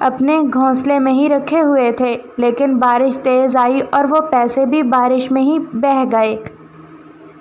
اپنے گھونسلے میں ہی رکھے ہوئے تھے، لیکن بارش تیز آئی اور وہ پیسے بھی بارش میں ہی بہہ گئے۔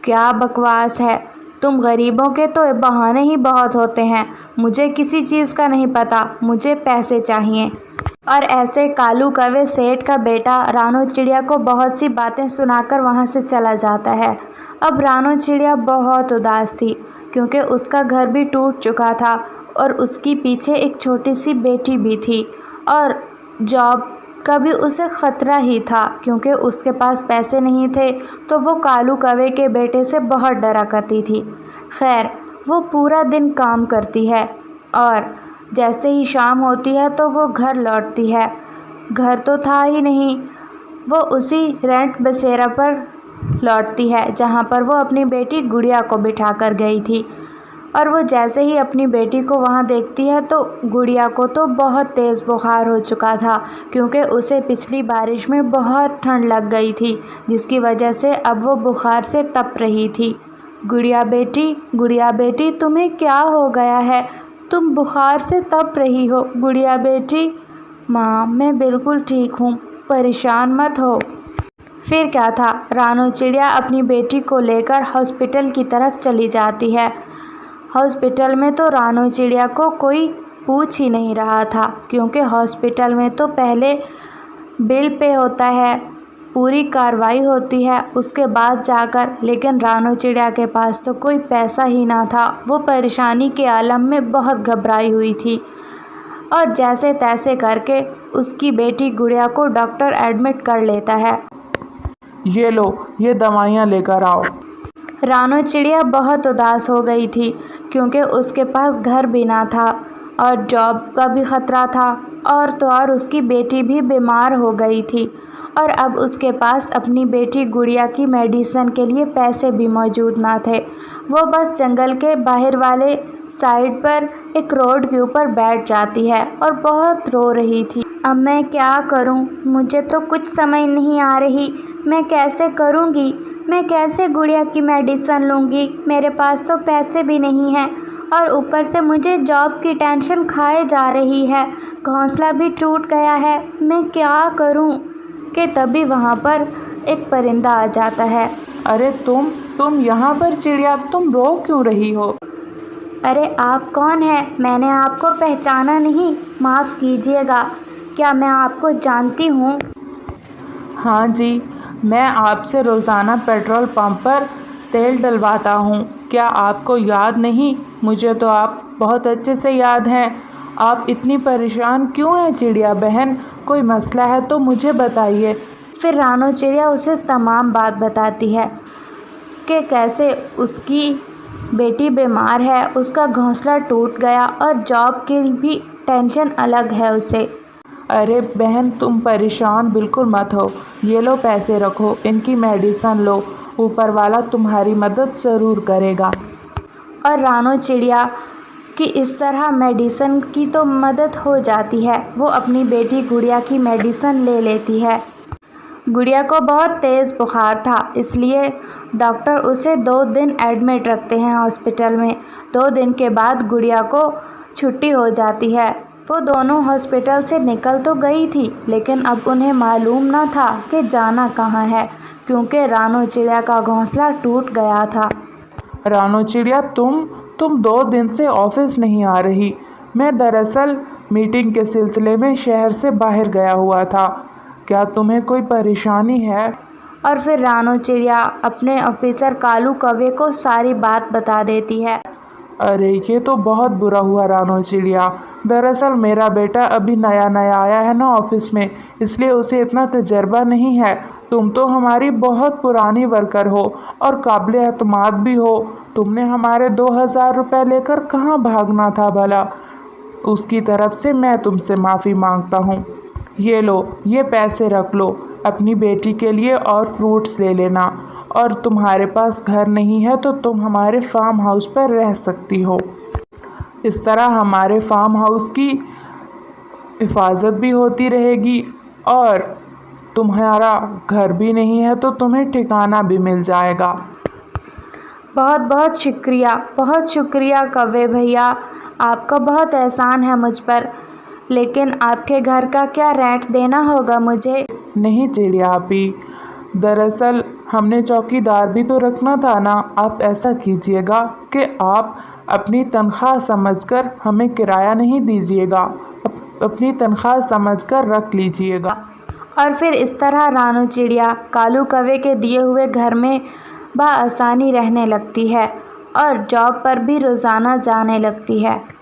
کیا بکواس ہے! تم غریبوں کے تو بہانے ہی بہت ہوتے ہیں۔ مجھے کسی چیز کا نہیں پتا، مجھے پیسے چاہیے۔ اور ایسے کالو کوے سیٹھ کا بیٹا رانو چڑیا کو بہت سی باتیں سنا کر وہاں سے چلا جاتا ہے۔ اب رانو چڑیا بہت اداس تھی، کیونکہ اس کا گھر بھی ٹوٹ چکا تھا اور اس کی پیچھے ایک چھوٹی سی بیٹی بھی تھی، اور جاب کا بھی اسے خطرہ ہی تھا، کیونکہ اس کے پاس پیسے نہیں تھے تو وہ کالو کوے کے بیٹے سے بہت ڈرا کرتی تھی۔ خیر، وہ پورا دن کام کرتی ہے اور جیسے ہی شام ہوتی ہے تو وہ گھر لوٹتی ہے۔ گھر تو تھا ہی نہیں، وہ اسی رینٹ بسیرا پر لوٹتی ہے جہاں پر وہ اپنی بیٹی گڑیا کو بٹھا کر گئی تھی، اور وہ جیسے ہی اپنی بیٹی کو وہاں دیکھتی ہے تو گڑیا کو تو بہت تیز بخار ہو چکا تھا، کیونکہ اسے پچھلی بارش میں بہت ٹھنڈ لگ گئی تھی، جس کی وجہ سے اب وہ بخار سے تپ رہی تھی۔ گڑیا بیٹی، تمہیں کیا ہو گیا ہے؟ تم بخار سے تپ رہی ہو، گڑیا بیٹی۔ ماں، میں بالکل ٹھیک ہوں، پریشان مت ہو۔ پھر کیا تھا، رانو چڑیا اپنی بیٹی کو لے کر ہاسپٹل کی طرف چلی جاتی ہے۔ ہاسپٹل میں تو رانو چڑیا کو کوئی پوچھ ہی نہیں رہا تھا، کیونکہ ہاسپٹل میں تو پہلے بل پے ہوتا ہے، پوری کارروائی ہوتی ہے، اس کے بعد جا کر، لیکن رانو چڑیا کے پاس تو کوئی پیسہ ہی نہ تھا۔ وہ پریشانی کے عالم میں بہت گھبرائی ہوئی تھی، اور جیسے تیسے کر کے اس کی بیٹی گڑیا کو ڈاکٹر ایڈمٹ کر لیتا ہے۔ یہ لو، یہ دوائیاں لے کر آؤ۔ رانو چڑیا بہت اداس ہو گئی تھی، کیونکہ اس کے پاس گھر بھی نہ تھا اور جاب کا بھی خطرہ تھا، اور تو اور اس کی بیٹی بھی بیمار ہو گئی تھی، اور اب اس کے پاس اپنی بیٹی گڑیا کی میڈیسن کے لیے پیسے بھی موجود نہ تھے۔ وہ بس جنگل کے باہر والے سائڈ پر ایک روڈ کے اوپر بیٹھ جاتی ہے اور بہت رو رہی تھی۔ اب میں کیا کروں؟ مجھے تو کچھ سمجھ نہیں آ رہی، میں کیسے کروں گی؟ میں کیسے گڑیا کی میڈیسن لوں گی؟ میرے پاس تو پیسے بھی نہیں ہیں، اور اوپر سے مجھے جاب کی ٹینشن کھائے جا رہی ہے، گھونسلہ بھی ٹوٹ گیا ہے، میں کیا کروں؟ کہ تبھی وہاں پر ایک پرندہ آ جاتا ہے۔ ارے تم یہاں پر چڑیا، تم رو کیوں رہی ہو؟ ارے آپ کون ہیں؟ میں نے آپ کو پہچانا نہیں، معاف کیجیے گا، کیا میں آپ کو جانتی ہوں؟ ہاں جی، میں آپ سے روزانہ پیٹرول پمپ پر تیل ڈلواتا ہوں، کیا آپ کو یاد نہیں؟ مجھے تو آپ بہت اچھے سے یاد ہیں۔ آپ اتنی پریشان کیوں ہیں چڑیا بہن؟ کوئی مسئلہ ہے تو مجھے بتائیے۔ پھر رانو چڑیا اسے تمام بات بتاتی ہے کہ کیسے اس کی بیٹی بیمار ہے، اس کا گھونسلہ ٹوٹ گیا، اور جاب کی بھی ٹینشن الگ ہے اسے۔ ارے بہن، تم پریشان بالکل مت ہو، یہ لو پیسے رکھو، ان کی میڈیسن لو، اوپر والا تمہاری مدد ضرور کرے گا۔ اور رانو چڑیا کی اس طرح میڈیسن کی تو مدد ہو جاتی ہے، وہ اپنی بیٹی گڑیا کی میڈیسن لے لیتی ہے۔ گڑیا کو بہت تیز بخار تھا، اس لیے ڈاکٹر اسے 2 دن ایڈمٹ رکھتے ہیں ہاسپٹل میں۔ 2 دن کے بعد گڑیا کو چھٹی ہو جاتی ہے۔ وہ دونوں ہاسپٹل سے نکل تو گئی تھی، لیکن اب انہیں معلوم نہ تھا کہ جانا کہاں ہے، کیونکہ رانو چڑیا کا گھونسلہ ٹوٹ گیا تھا۔ رانو چڑیا، تم 2 دن سے آفس نہیں آ رہی۔ میں دراصل میٹنگ کے سلسلے میں شہر سے باہر گیا ہوا تھا، کیا تمہیں کوئی پریشانی ہے؟ اور پھر رانو چڑیا اپنے آفیسر کالو کوے کو ساری بات بتا دیتی ہے۔ ارے یہ تو بہت برا ہوا رانو چڑیا، دراصل میرا بیٹا ابھی نیا آیا ہے نا آفس میں، اس لیے اسے اتنا تجربہ نہیں ہے۔ تم تو ہماری بہت پرانی ورکر ہو اور قابل اعتماد بھی ہو، تم نے ہمارے 2000 روپے لے کر کہاں بھاگنا تھا بھلا؟ اس کی طرف سے میں تم سے معافی مانگتا ہوں۔ یہ لو، یہ پیسے رکھ لو، اپنی بیٹی کے لیے اور فروٹس لے لینا، اور تمہارے پاس گھر نہیں ہے تو تم ہمارے فارم ہاؤس پر رہ سکتی ہو، اس طرح ہمارے فارم ہاؤس کی حفاظت بھی ہوتی رہے گی، اور تمہارا گھر بھی نہیں ہے تو تمہیں ٹھکانہ بھی مل جائے گا۔ بہت بہت شکریہ کوے بھیا، آپ کا بہت احسان ہے مجھ پر۔ لیکن آپ کے گھر کا کیا رینٹ دینا ہوگا مجھے؟ نہیں چڑیا آپی، دراصل ہم نے چوکیدار بھی تو رکھنا تھا نا۔ آپ ایسا کیجیے گا کہ آپ اپنی تنخواہ سمجھ کر ہمیں کرایہ نہیں دیجیے گا، اپنی تنخواہ سمجھ کر رکھ لیجیے گا۔ اور پھر اس طرح رانو چڑیا کالو کوے کے دیے ہوئے گھر میں بآسانی رہنے لگتی ہے اور جاب پر بھی روزانہ جانے لگتی ہے۔